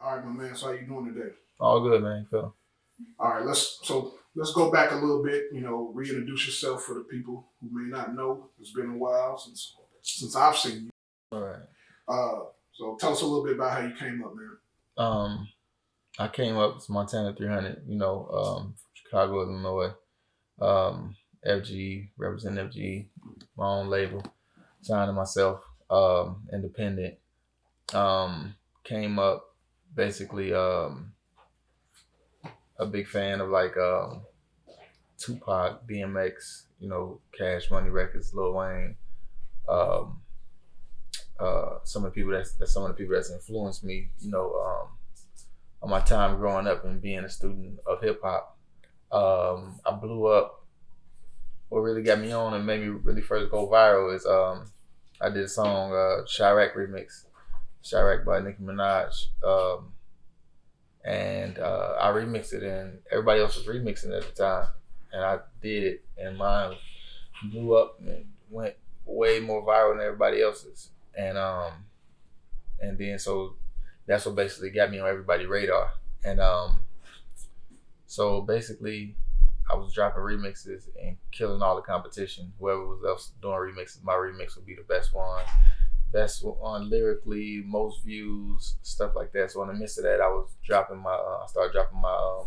All right, my man. So how you doing today? All good, man. Phil. All right, let's go back a little bit. Reintroduce yourself for the people who may not know. It's been a while since I've seen you. All right. So tell us a little bit about how you came up, man. Um, I came up with Montana 300. Chicago, Illinois. FG, represent FG, my own label, signed to myself. Independent. Came up basically a big fan of Tupac, DMX, Cash Money Records, Lil Wayne. Um, some of the people that's some of the people that's influenced me, on my time growing up and being a student of hip hop. I blew up. What really got me on and made me really first go viral is I did a song, Chirac remix, Chirac by Nicki Minaj, and I remixed it, and everybody else was remixing it at the time, and I did it, and mine blew up and went way more viral than everybody else's, and then so that's what basically got me on everybody's radar, and so basically I was dropping remixes and killing all the competition. Whoever was else doing remixes, my remix would be the best one lyrically, most views, stuff like that. So in the midst of that, I started dropping my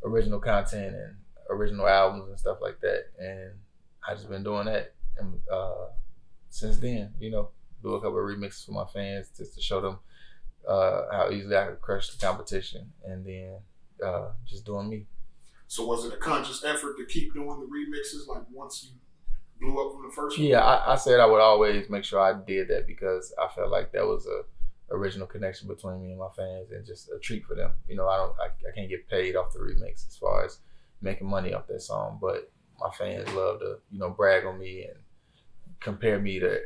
original content and original albums and stuff like that, and I just been doing that, and since then, do a couple of remixes for my fans just to show them how easily I could crush the competition, and then just doing me. So was it a conscious effort to keep doing the remixes? Like once you blew up from the first one? Yeah, I said I would always make sure I did that because I felt like that was a original connection between me and my fans and just a treat for them. I can't get paid off the remix as far as making money off that song, but my fans love to, brag on me and compare me to,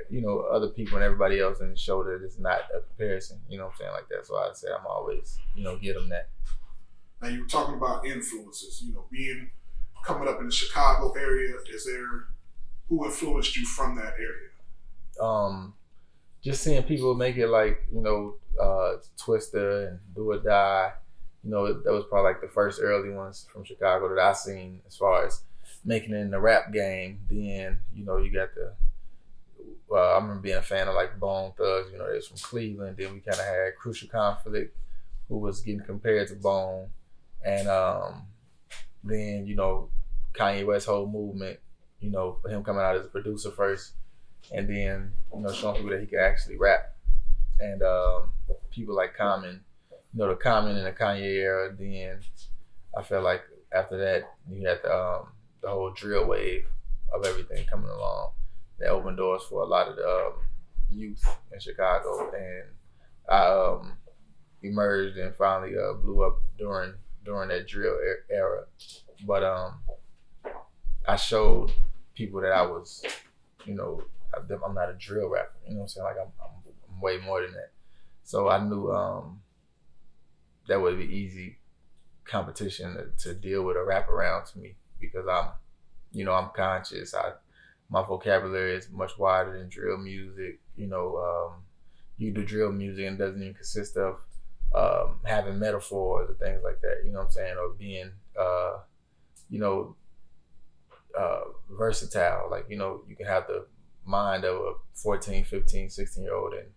other people and everybody else and show that it's not a comparison, what I'm saying, like that. So I say I'm always, give them that. Now you were talking about influences, coming up in the Chicago area. Who influenced you from that area? Just seeing people make it like, Twista and Do or Die, that was probably like the first early ones from Chicago that I seen as far as making it in the rap game. Then, you got I remember being a fan of like Bone Thugs, they was from Cleveland. Then we kind of had Crucial Conflict, who was getting compared to Bone. And then, Kanye West's whole movement, for him coming out as a producer first, and then, showing people that he could actually rap. And people like Common, the Common and the Kanye era. Then I felt like after that, you had the whole drill wave of everything coming along that opened doors for a lot of the youth in Chicago. And I emerged and finally blew up during that drill era. But I showed people that I was, I'm not a drill rapper. You know what I'm saying? Like I'm way more than that. So I knew that would be easy competition to deal with or wrap around to me because I'm conscious. My vocabulary is much wider than drill music. You do drill music and it doesn't even consist of having metaphors or things like that, you know what I'm saying, or being, versatile. Like, you can have the mind of a 14, 15, 16-year-old and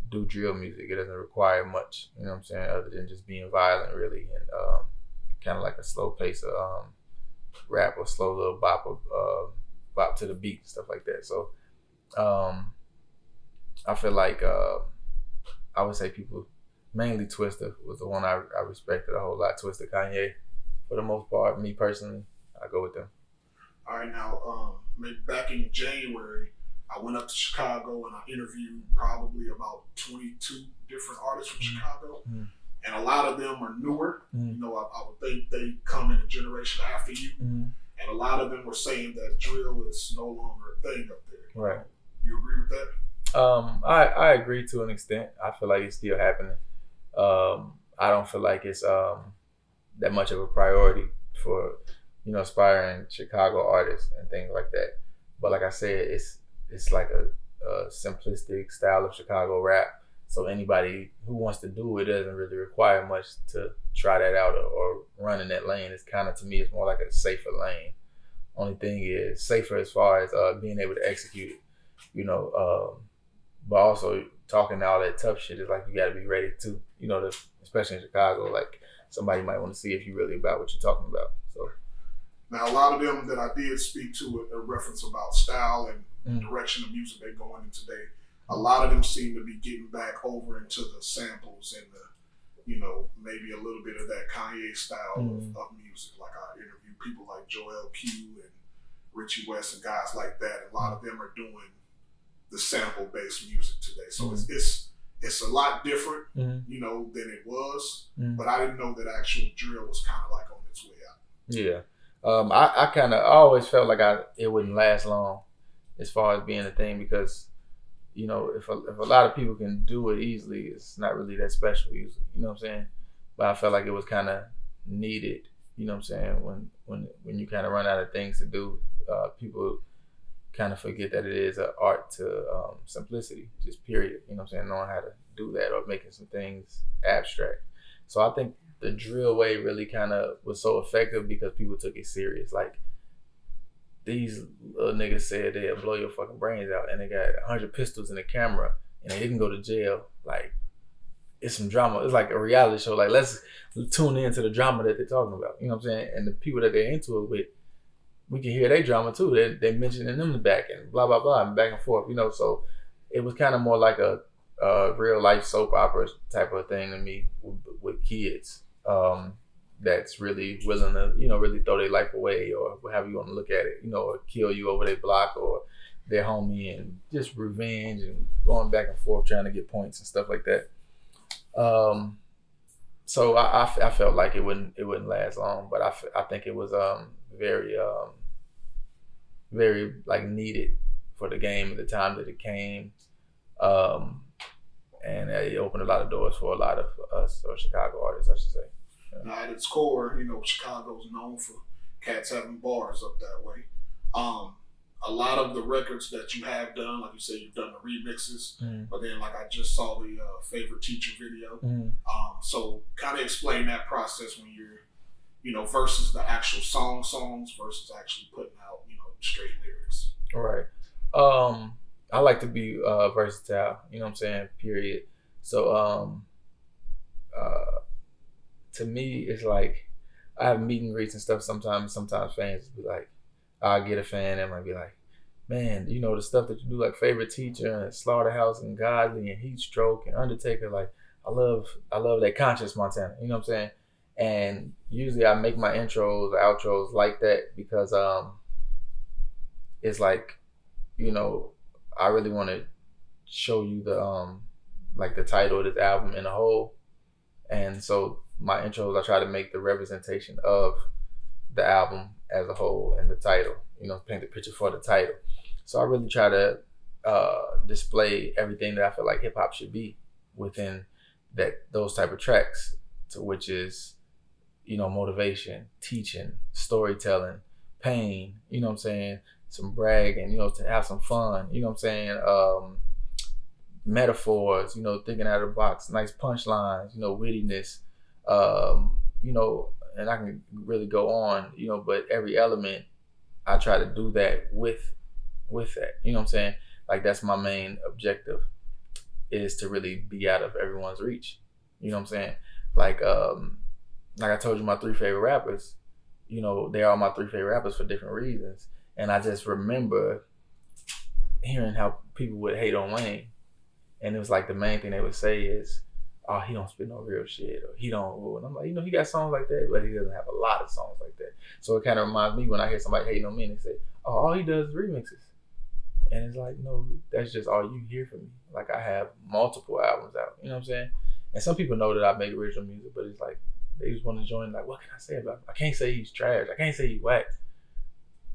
do drill music. It doesn't require much, you know what I'm saying, other than just being violent, really, and kind of like a slow pace of rap or slow little bop to the beat, stuff like that. So I feel like I would say people, mainly Twista was the one I respected a whole lot. Twista, Kanye, for the most part. Me personally, I go with them. All right, now, maybe back in January, I went up to Chicago and I interviewed probably about 22 different artists from Chicago. And a lot of them are newer. I would think they come in a generation after you. And a lot of them were saying that drill is no longer a thing up there. Right. You agree with that? I agree to an extent. I feel like it's still happening. I don't feel like it's that much of a priority for aspiring Chicago artists and things like that. But like I said, it's like a simplistic style of Chicago rap. So anybody who wants to do it doesn't really require much to try that out or run in that lane. It's kind of, to me, it's more like a safer lane. Only thing is safer as far as being able to execute it, but also talking all that tough shit is like you got to be ready too, especially in Chicago. Like somebody might want to see if you really about what you're talking about. So now a lot of them that I did speak to a reference about style and direction of music they're going in today. A lot of them seem to be getting back over into the samples and the, maybe a little bit of that Kanye style of music. Like I interviewed people like Joel Q and Richie West and guys like that. A lot of them are doing the sample-based music today. So it's a lot different, than it was. But I didn't know that actual drill was kind of like on its way out. Yeah. I always felt like it wouldn't last long as far as being a thing because, if a lot of people can do it easily, it's not really that special usually. You know what I'm saying? But I felt like it was kind of needed. You know what I'm saying? When you kind of run out of things to do, people kind of forget that it is an art to simplicity, just period. You know what I'm saying? Knowing how to do that or making some things abstract. So I think the drill way really kind of was so effective because people took it serious. Like these little niggas said they'll blow your fucking brains out and they got 100 pistols in the camera and they didn't go to jail. Like it's some drama. It's like a reality show. Like let's tune into the drama that they're talking about. You know what I'm saying? And the people that they're into it with, we can hear their drama too. They're mentioning them in the back and blah, blah, blah, and back and forth, So it was kind of more like a real life soap opera type of thing to me with kids that's really willing to, really throw their life away or however you want to look at it, or kill you over their block or their homie and just revenge and going back and forth trying to get points and stuff like that. So I felt like it wouldn't last long, but I think it was very very like needed for the game at the time that it came, and it opened a lot of doors for a lot of us or Chicago artists, I should say. Yeah. Now at its core, Chicago's known for cats having bars up that way. A lot of the records that you have done, like you said, you've done the remixes, but then like I just saw the Favorite Teacher video. So kind of explain that process when you're, versus the actual songs versus actually putting out, straight lyrics. Right. I like to be versatile, you know what I'm saying, period. So to me, it's like I have meet and greets and stuff sometimes fans be like, I'll get a fan that might be like, man, the stuff that you do, like Favorite Teacher and Slaughterhouse and Godly and Heat Stroke and Undertaker, like I love that Conscious Montana, you know what I'm saying? And usually I make my intros or outros like that because it's like, I really want to show you the like the title of this album in a whole. And so my intros, I try to make the representation of the album as a whole and the title, paint the picture for the title. So I really try to display everything that I feel like hip hop should be within those type of tracks, to which is, motivation, teaching, storytelling, pain, you know what I'm saying, some bragging, to have some fun, you know what I'm saying, metaphors, thinking out of the box, nice punchlines, wittiness, and I can really go on, but every element, I try to do that with that, you know what I'm saying? Like that's my main objective, is to really be out of everyone's reach, you know what I'm saying? Like I told you, my 3 favorite rappers, they are my 3 favorite rappers for different reasons. And I just remember hearing how people would hate on Wayne. And it was like the main thing they would say is, oh, he don't spit no real shit, or he don't. And I'm like, he got songs like that, but he doesn't have a lot of songs like that. So it kind of reminds me when I hear somebody hating on me and they say, oh, all he does is remixes. And it's like, no, that's just all you hear from me. Like I have multiple albums out, you know what I'm saying? And some people know that I make original music, but it's like, they just want to join, like, what can I say about him? I can't say he's trash. I can't say he's whack.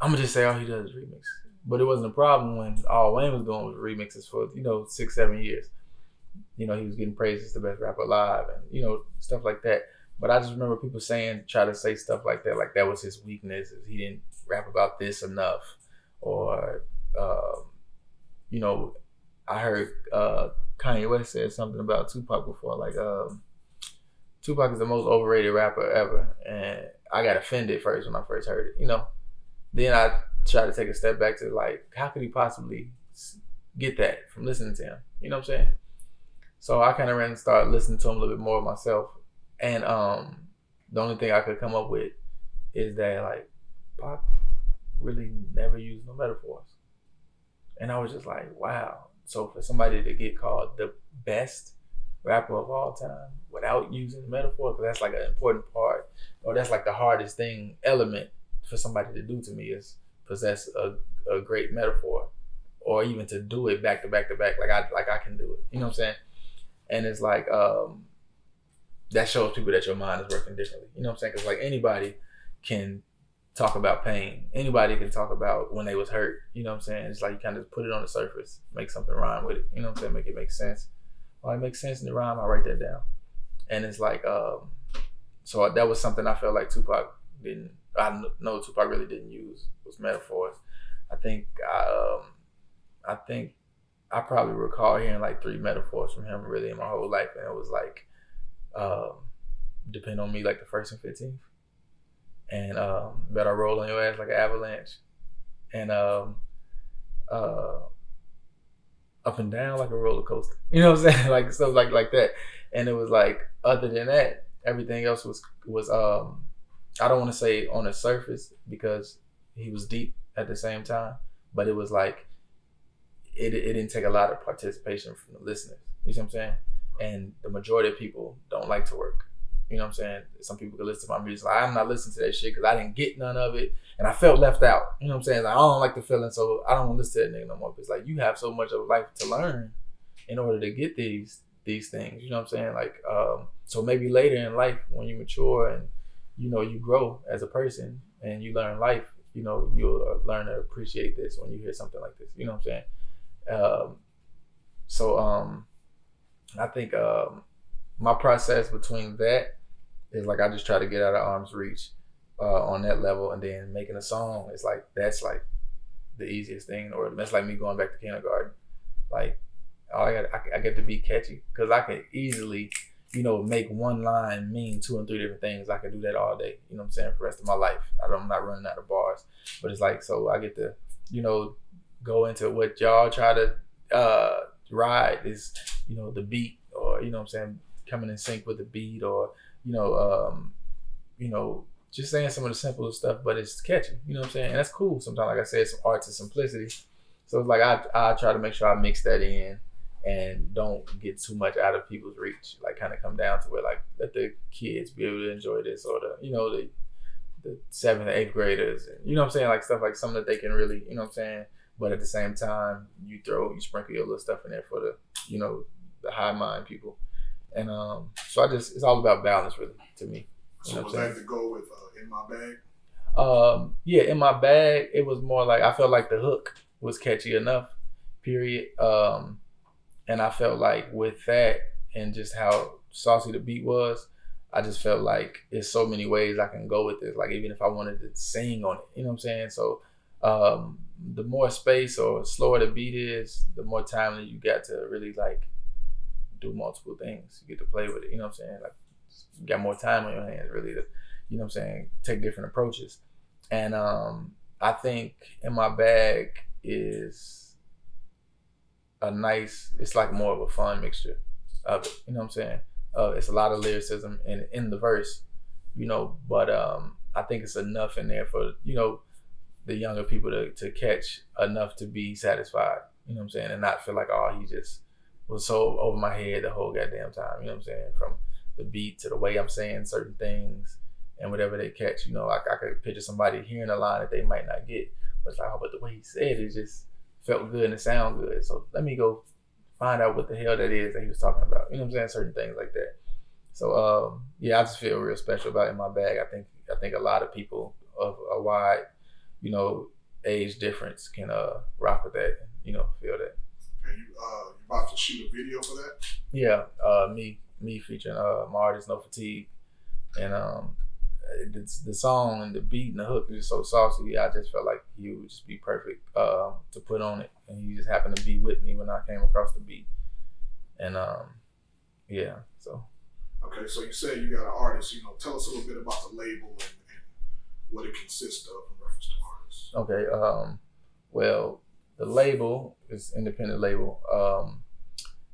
I'm going to just say all he does is remix. But it wasn't a problem when all Wayne was doing was remixes for, 6-7 years. He was getting praised as the best rapper alive and, stuff like that. But I just remember people try to say stuff like that was his weakness, is he didn't rap about this enough, or, I heard Kanye West said something about Tupac before, like Tupac is the most overrated rapper ever, and I got offended first when I first heard it. Then I tried to take a step back to like, how could he possibly get that from listening to him? You know what I'm saying? So I kind of ran and started listening to him a little bit more myself, and the only thing I could come up with is that like Pac really never used no metaphors, and I was just like, wow. So for somebody to get called the best rapper of all time without using metaphor, because that's like an important part, or that's like the hardest element for somebody to do to me is possess a great metaphor, or even to do it back to back to back, like I can do it. You know what I'm saying? And it's like that shows people that your mind is working differently. You know what I'm saying? Because like anybody can talk about pain. Anybody can talk about when they was hurt. You know what I'm saying? It's like you kind of put it on the surface, make something rhyme with it. You know what I'm saying? Make it make sense. Well, it makes sense in the rhyme, I write that down. And it's like, so that was something I felt like Tupac didn't, I know Tupac really didn't use, was metaphors. I think I probably recall hearing like 3 metaphors from him really in my whole life. And it was like, depend on me like the 1st and 15th. And better roll on your ass like an avalanche. And up and down like a roller coaster. You know what I'm saying? Like stuff like that. And it was like, other than that, everything else was I don't want to say on the surface because he was deep at the same time, but it was like it didn't take a lot of participation from the listeners. You see what I'm saying? And the majority of people don't like to work. You know what I'm saying? Some people can listen to my music. Like, I'm not listening to that shit because I didn't get none of it. And I felt left out. You know what I'm saying? Like, I don't like the feeling, so I don't want to listen to that nigga no more. It's like, you have so much of life to learn in order to get these things. You know what I'm saying? Like, so maybe later in life when you mature and, you grow as a person and you learn life, you'll learn to appreciate this when you hear something like this. You know what I'm saying? I think my process between that is like I just try to get out of arm's reach on that level, and then making a song is like that's like the easiest thing, or that's like me going back to kindergarten. Like I get to be catchy because I can easily, make one line mean 2 and 3 different things. I can do that all day. You know what I'm saying? For the rest of my life, I'm not running out of bars. But it's like, so I get to, go into what y'all try to ride is, the beat, or you know what I'm saying, coming in sync with the beat, or just saying some of the simplest stuff, but it's catchy. You know what I'm saying? And that's cool. Sometimes, like I said, some art to simplicity. So it's like I try to make sure I mix that in and don't get too much out of people's reach. Like kind of come down to where like let the kids be able to enjoy this, or the 7th and 8th graders, and you know what I'm saying, like stuff like something that they can really, you know what I'm saying. But at the same time, you sprinkle your little stuff in there for the, the high mind people. And so it's all about balance really to me. So was that to go with In My Bag? Yeah, In My Bag, it was more like I felt like the hook was catchy enough, period. And I felt like with that and just how saucy the beat was, I just felt like there's so many ways I can go with this. Like even if I wanted to sing on it, you know what I'm saying? So the more space or slower the beat is, the more time that you got to really like do multiple things. You get to play with it, you know what I'm saying? Like you got more time on your hands really to, you know what I'm saying, take different approaches. And I think In My Bag is it's like more of a fun mixture of it, you know what I'm saying? It's a lot of lyricism in the verse, but I think it's enough in there for, the younger people to catch enough to be satisfied, you know what I'm saying? And not feel like, oh, he just was so over my head the whole goddamn time, you know what I'm saying? From the beat to the way I'm saying certain things and whatever they catch, I could picture somebody hearing a line that they might not get, but it's like, oh, but the way he said it just felt good and it sounded good. So let me go find out what the hell that is that he was talking about. You know what I'm saying? Certain things like that. So yeah, I just feel real special about In My Bag. I think a lot of people of a wide, age difference can rock with that, feel that. And you about to shoot a video for that? Yeah, me featuring my artist No Fatigue, and the song and the beat and the hook is so saucy. I just felt like he would just be perfect to put on it, and he just happened to be with me when I came across the beat, and yeah. So okay, so you said you got an artist. You know, tell us a little bit about the label and what it consists of in reference to artists. Okay, well, the label is independent label,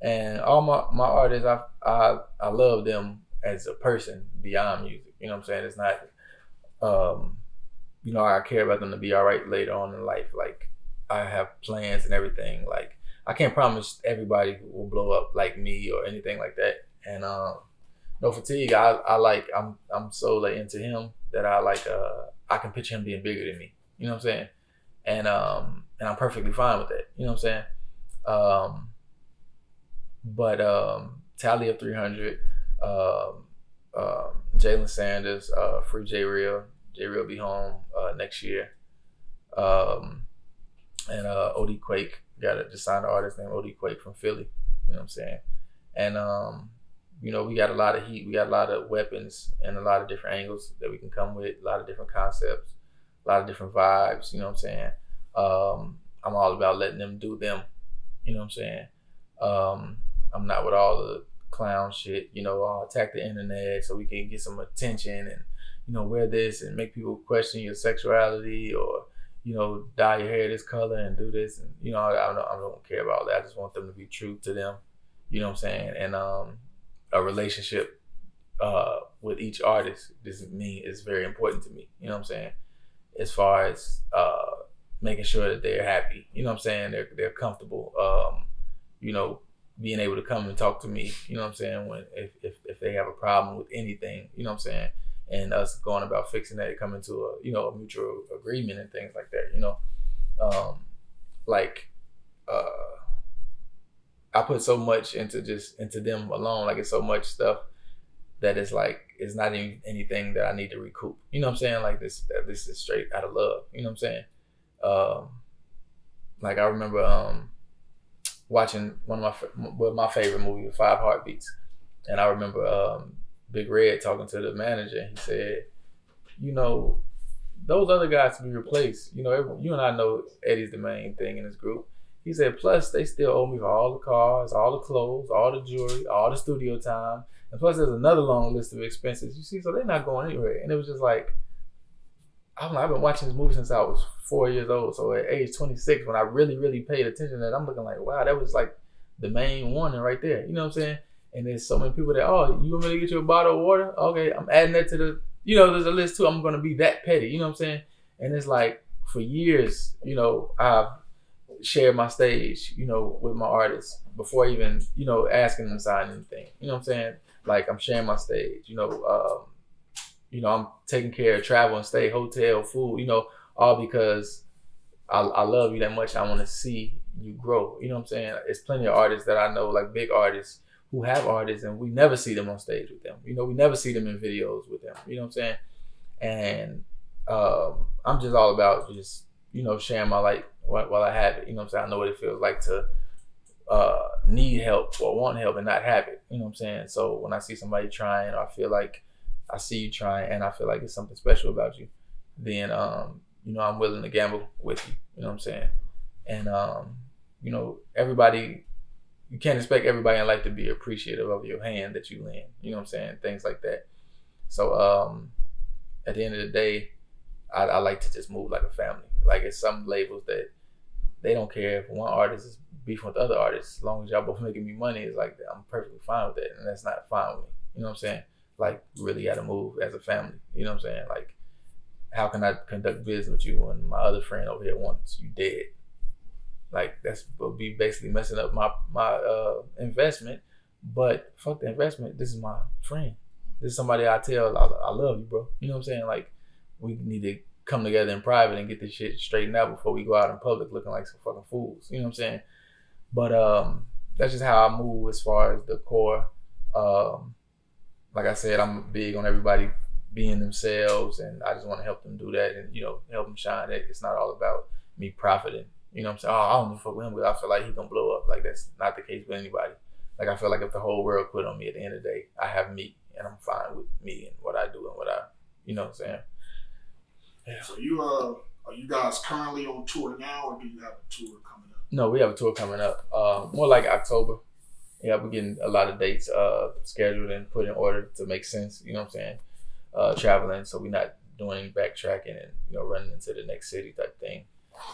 and all my artists, I love them as a person beyond music. You know what I'm saying? It's not, you know, I care about them to be all right later on in life. Like, I have plans and everything. Like, I can't promise everybody will blow up like me or anything like that. And No Fatigue, I'm so like into him that I can picture him being bigger than me. You know what I'm saying? And I'm perfectly fine with that. You know what I'm saying? But Tally of 300, Jalen Sanders, Free J Real be home next year, and OD Quake, just signed an artist named OD Quake from Philly. You know what I'm saying? And you know, we got a lot of heat, we got a lot of weapons, and a lot of different angles that we can come with, a lot of different concepts, a lot of different vibes. You know what I'm saying? I'm all about letting them do them. You know what I'm saying? I'm not with all the clown shit, you know, I'll attack the internet so we can get some attention and, you know, wear this and make people question your sexuality, or, you know, dye your hair this color and do this. And, you know, I don't care about that. I just want them to be true to them. You know what I'm saying? And a relationship with each artist is very important to me. You know what I'm saying? As far as making sure that they're happy. You know what I'm saying? They're comfortable. You know, being able to come and talk to me, you know what I'm saying, when if they have a problem with anything, you know what I'm saying, and us going about fixing that, coming to a, you know, a mutual agreement and things like that, you know. I put so much into them alone, like it's so much stuff that it's not even anything that I need to recoup. You know what I'm saying? Like this is straight out of love. You know what I'm saying? Like I remember watching my favorite movie, 5 Heartbeats, and I remember Big Red talking to the manager. He said, you know, those other guys to be replaced. You know, you and I know Eddie's the main thing in this group. He said, plus they still owe me for all the cars, all the clothes, all the jewelry, all the studio time, and plus there's another long list of expenses. You see, so they're not going anywhere. And it was just like, I've been watching this movie since I was 4 years old. So at age 26, when I really, really paid attention to that, I'm looking like, wow, that was like the main one right there. You know what I'm saying? And there's so many people that, oh, you want me to get you a bottle of water? Okay, I'm adding that to the, you know, there's a list too. I'm going to be that petty. You know what I'm saying? And it's like, for years, you know, I've shared my stage, you know, with my artists before even, you know, asking them to sign anything. You know what I'm saying? Like, I'm sharing my stage, you know, I'm taking care of travel and stay, hotel, food, you know, all because I love you that much. I want to see you grow. You know what I'm saying? There's plenty of artists that I know, like big artists, who have artists, and we never see them on stage with them. You know, we never see them in videos with them. You know what I'm saying? And I'm just all about just, you know, sharing my light while I have it. You know what I'm saying? I know what it feels like to need help or want help and not have it. You know what I'm saying? So when I see somebody trying, or I feel like I see you trying and I feel like it's something special about you, then, you know, I'm willing to gamble with you. You know what I'm saying? And, you know, you can't expect everybody in life to be appreciative of your hand that you lend. You know what I'm saying? Things like that. So at the end of the day, I like to just move like a family. Like, it's some labels that they don't care if one artist is beefing with other artists. As long as y'all both making me money, it's like, I'm perfectly fine with that. And that's not fine with me. You know what I'm saying? Like, really got to move as a family. You know what I'm saying? Like, how can I conduct business with you when my other friend over here wants you dead? Like, that's will be basically messing up my investment. But fuck the investment. This is my friend. This is somebody I tell I love you, bro. You know what I'm saying? Like, we need to come together in private and get this shit straightened out before we go out in public looking like some fucking fools. You know what I'm saying? But that's just how I move as far as the core. Like I said, I'm big on everybody being themselves, and I just want to help them do that and, you know, help them shine. It's not all about me profiting. You know what I'm saying? Oh, I don't even fuck with him because I feel like he's gonna blow up. Like, that's not the case with anybody. Like, I feel like if the whole world quit on me, at the end of the day, I have me, and I'm fine with me and what I do and what I You know what I'm saying? Yeah. So are you guys currently on tour now, or do you have a tour coming up? No, we have a tour coming up. More like October. Yeah, we're getting a lot of dates scheduled and put in order to make sense. You know what I'm saying? Traveling, so we're not doing backtracking and running into the next city type thing.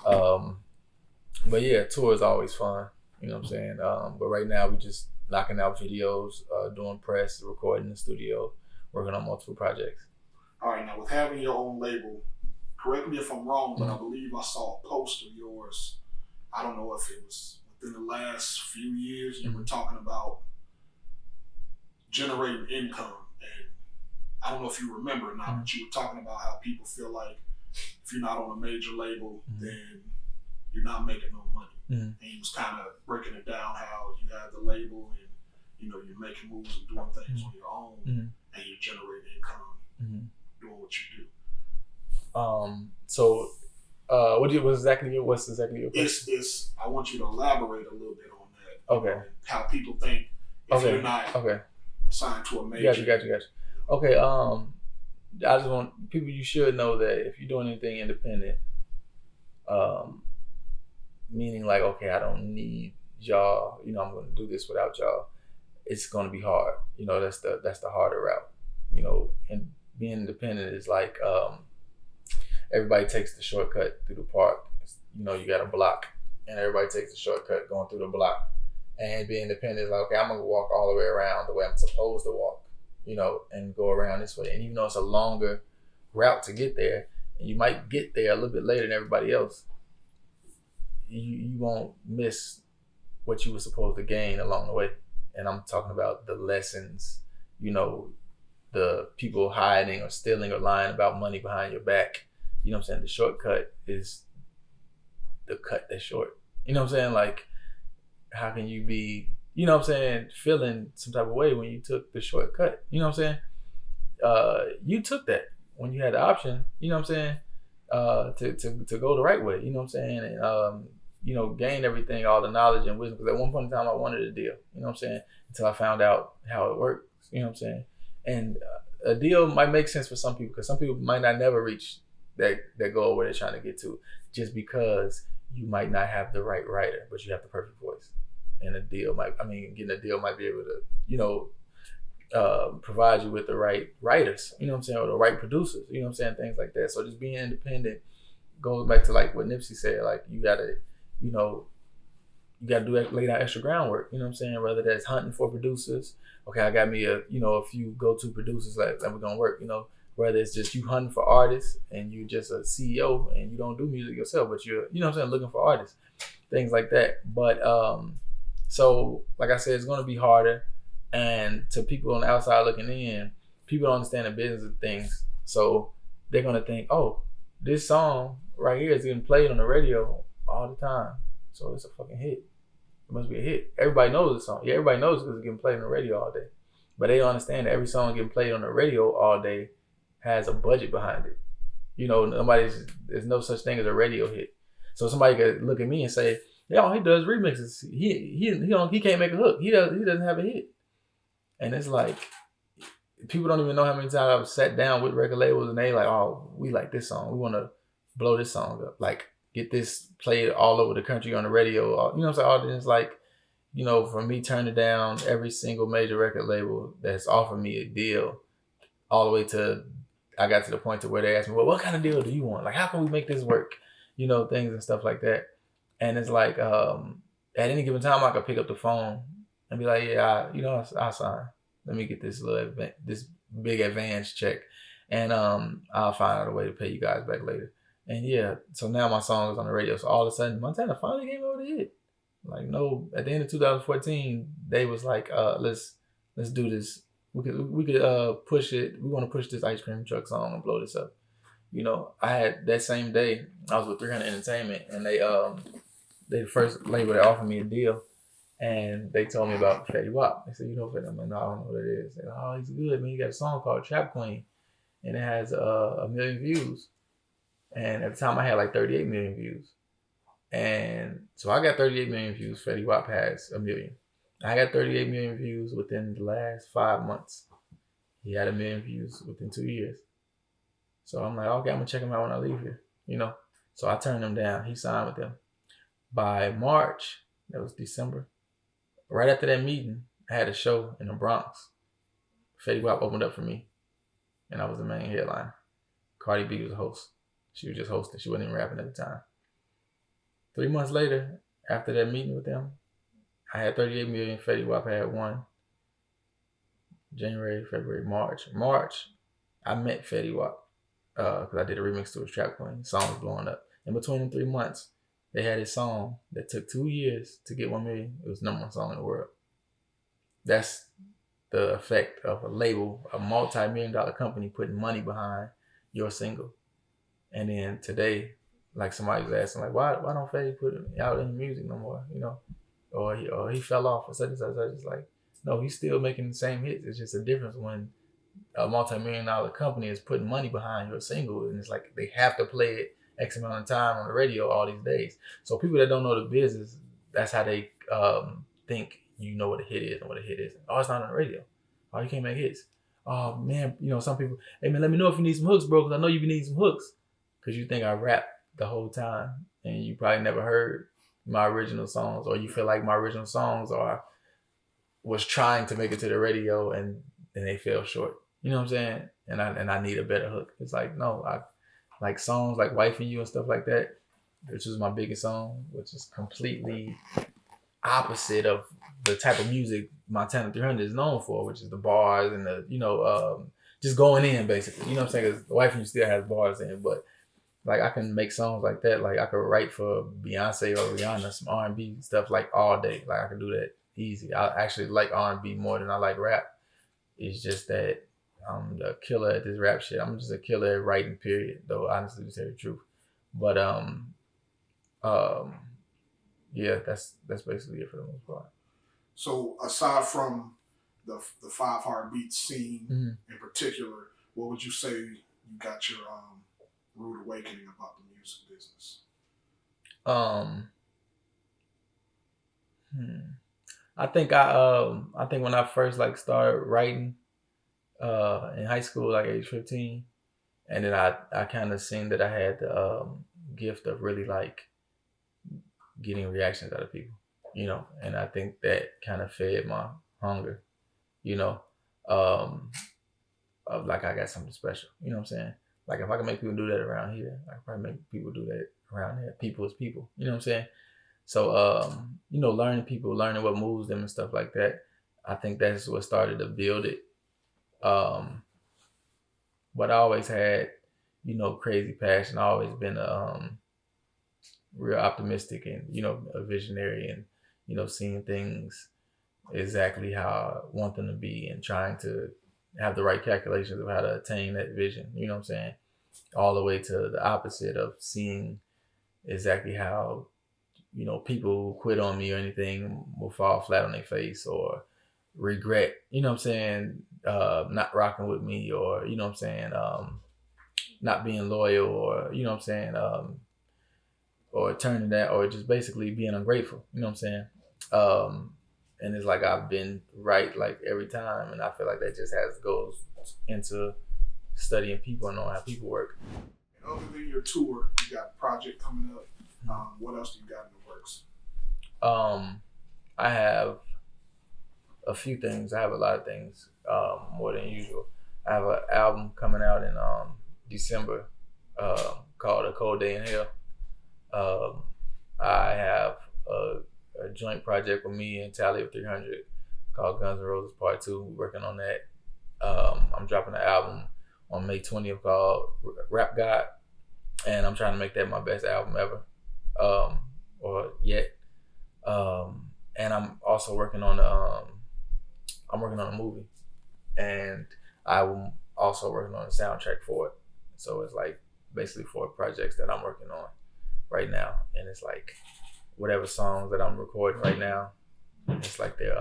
But yeah, tour is always fun. You know what I'm saying? But right now we just knocking out videos, doing press, recording in the studio, working on multiple projects. All right, now with having your own label, correct me if I'm wrong, but I believe I saw a post of yours. I don't know if it was within the last few years. You were talking about generating income, and I don't know if you remember or not, but you were talking about how people feel like if you're not on a major label, then you're not making no money. And he was kind of breaking it down how you have the label and you're making moves and doing things on your own, and you're generating income doing what you do. So what's exactly your question? It's I want you to elaborate a little bit on that. Okay. How people think if you're not signed to a major. Gotcha. Okay. I just want people. You should know that if you're doing anything independent, meaning like, okay, I don't need y'all. I'm going to do this without y'all. It's going to be hard. That's the harder route. And being independent is like everybody takes the shortcut through the park. You got a block, and everybody takes the shortcut going through the block. And being independent is like, okay, I'm going to walk all the way around the way I'm supposed to walk, and go around this way. And even though it's a longer route to get there, and you might get there a little bit later than everybody else, you won't miss what you were supposed to gain along the way. And I'm talking about the lessons, the people hiding or stealing or lying about money behind your back. You know what I'm saying? The shortcut is the cut that's short. You know what I'm saying? Like, how can you be, feeling some type of way when you took the shortcut? You know what I'm saying? You took that when you had the option, to go the right way, you know what I'm saying? And, gain everything, all the knowledge and wisdom. Because at one point in time, I wanted a deal, you know what I'm saying? Until I found out how it works, you know what I'm saying? And a deal might make sense for some people, because some people might not never reach that goal where they're trying to get to, just because you might not have the right writer, but you have the perfect voice. And getting a deal might be able to provide you with the right writers, you know what I'm saying, or the right producers, you know what I'm saying, things like that. So just being independent goes back to like what Nipsey said, like you gotta lay down extra groundwork, you know what I'm saying, whether that's hunting for producers. Okay, I got me a few go-to producers that we're gonna work, whether it's just you hunting for artists and you just a CEO and you don't do music yourself, but you're, you know what I'm saying, looking for artists, things like that. But so like I said, it's gonna be harder. And to people on the outside looking in, people don't understand the business of things. So they're gonna think, oh, this song right here is getting played on the radio all the time, so it's a fucking hit. It must be a hit. Everybody knows the song. Yeah, everybody knows because it's getting played on the radio all day. But they don't understand that every song getting played on the radio all day has a budget behind it. There's no such thing as a radio hit. So somebody could look at me and say, "Yo, he does remixes. He can't make a hook. He doesn't have a hit." And it's like, people don't even know how many times I've sat down with record labels and they like, "Oh, we like this song. We want to blow this song up. Like, get this played all over the country on the radio." You know what I'm saying? All this, like, for me turning down every single major record label that's offered me a deal, all the way to, I got to the point to where they asked me, "Well, what kind of deal do you want? Like, how can we make this work?" Things and stuff like that. And it's like, at any given time, I could pick up the phone and be like, "Yeah, I'll sign. Let me get this this big advance check, and I'll find out a way to pay you guys back later." And yeah, so now my song is on the radio. So all of a sudden, Montana finally came over the hit. Like, no, at the end of 2014, they was like, let's do this. We could push it. We want to push this Ice Cream Truck song and blow this up. I had that same day, I was with 300 Entertainment, and they the first label that offered me a deal, and they told me about Fetty Wap. They said, Fetty? I'm like, "No, I don't know what it is." They said, "Oh, he's good, man. He got a song called Trap Queen, and it has 1 million views." And at the time, I had like 38 million views. And so I got 38 million views. Fetty Wap has 1 million. I got 38 million views within the last 5 months. He had 1 million views within 2 years. So I'm like, okay, I'm gonna check him out when I leave here, you know. So I turned him down. He signed with them. By March, that was December. Right after that meeting, I had a show in the Bronx. Fetty Wap opened up for me, and I was the main headliner. Cardi B was the host. She was just hosting. She wasn't even rapping at the time. 3 months later, after that meeting with them, I had 38 million. Fetty Wap had 1. January, February, March. March, I met Fetty Wap because I did a remix to his Trap Queen. The song was blowing up. In between them 3 months, they had a song that took 2 years to get 1 million. It was the #1 song in the world. That's the effect of a label, a multi-million-dollar company putting money behind your single. And then today, like somebody was asking, like, why don't Fetty put it out in music no more, you know? Or he fell off or such and such. It's like, no, he's still making the same hits. It's just a difference when a multi-million-dollar company is putting money behind your single, and it's like they have to play it X amount of time on the radio all these days. So people that don't know the business, that's how they think you know what a hit is and what a hit isn't. Oh, it's not on the radio. Oh, you can't make hits. Oh man, you know, some people, hey man, let me know if you need some hooks, bro, because I know you need some hooks. Because you think I rap the whole time, and you probably never heard my original songs, or you feel like my original songs was trying to make it to the radio and they fell short. You know what I'm saying? And I need a better hook. It's like, no, I like songs like Wife and You and stuff like that, which is my biggest song, which is completely opposite of the type of music Montana 300 is known for, which is the bars and the, you know, just going in basically. You know what I'm saying? Because Wife and You still has bars in it, but like I can make songs like that. Like I could write for Beyonce or Rihanna, some R&B stuff like all day. Like I can do that easy. I actually like R&B more than I like rap. It's just that I'm the killer at this rap shit. I'm just a killer at writing, period, though, honestly, to tell the truth. But yeah, that's basically it for the most part. So aside from the 5 Heartbeats scene in particular, what would you say you got your rude awakening about the music business? I think when I first like started writing in high school, like age 15, and then I kind of seen that I had the gift of really like getting reactions out of people, you know, and I think that kind of fed my hunger, you know, of like I got something special, you know what I'm saying? Like if I can make people do that around here, I can probably make people do that around there. People is people, you know what I'm saying? So, you know, learning people, learning what moves them and stuff like that, I think that's what started to build it. But I always had, you know, crazy passion. I always been real optimistic and, you know, a visionary and, you know, seeing things exactly how I want them to be and trying to have the right calculations of how to attain that vision, you know what I'm saying? All the way to the opposite of seeing exactly how, you know, people who quit on me or anything will fall flat on their face or regret, you know what I'm saying, not rocking with me or, you know what I'm saying, not being loyal or, you know what I'm saying, or turning that or just basically being ungrateful, you know what I'm saying? And it's like I've been right like every time, and I feel like that just goes into studying people and knowing how people work. And other than your tour, you got a project coming up. What else do you got in the works? I have a few things. I have a lot of things, more than usual. I have an album coming out in December called A Cold Day in Hell. I have a joint project with me and Tally of 300 called Guns N' Roses Part 2. We're working on that. I'm dropping an album on May 20th called Rap God, and I'm trying to make that my best album ever, or yet. And I'm also working on a movie, and I'm also working on a soundtrack for it. So it's like basically 4 projects that I'm working on right now, and it's like whatever songs that I'm recording right now, it's like they're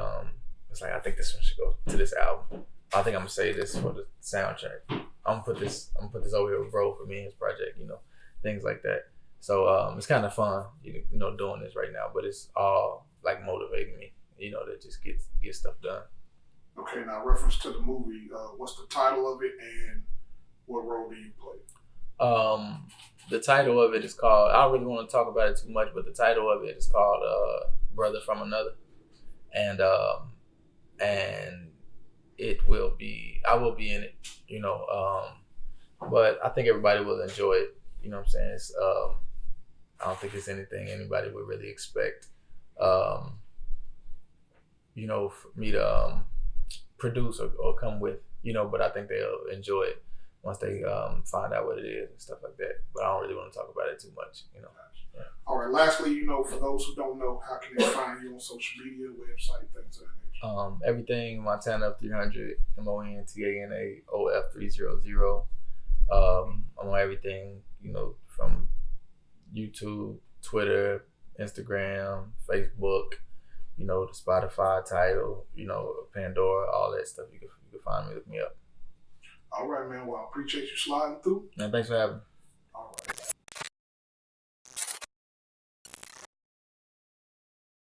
it's like I think this one should go to this album. I think I'm gonna say this for the soundtrack. I'm gonna put this over here with bro for me and his project, you know, things like that. So it's kind of fun, you know, doing this right now, but it's all like motivating me, you know, to just get stuff done. Okay, now reference to the movie, what's the title of it, and What role do you play? The title of it is called, I don't really want to talk about it too much, but the title of it is called Brother from Another. And it will be, I will be in it, you know, but I think everybody will enjoy it. You know what I'm saying? It's, I don't think it's anything anybody would really expect, you know, for me to produce or come with, you know, but I think they'll enjoy it once they find out what it is and stuff like that. But I don't really want to talk about it too much, you know. Yeah. All right. Lastly, you know, for those who don't know, how can they find you on social media, website, things of that nature? Everything Montana 300, MONTANAOF 300. I'm on everything, you know, from YouTube, Twitter, Instagram, Facebook, you know, the Spotify title, you know, Pandora, all that stuff. You can find me, look me up. All right, man. Well, I appreciate you sliding through. And thanks for having me.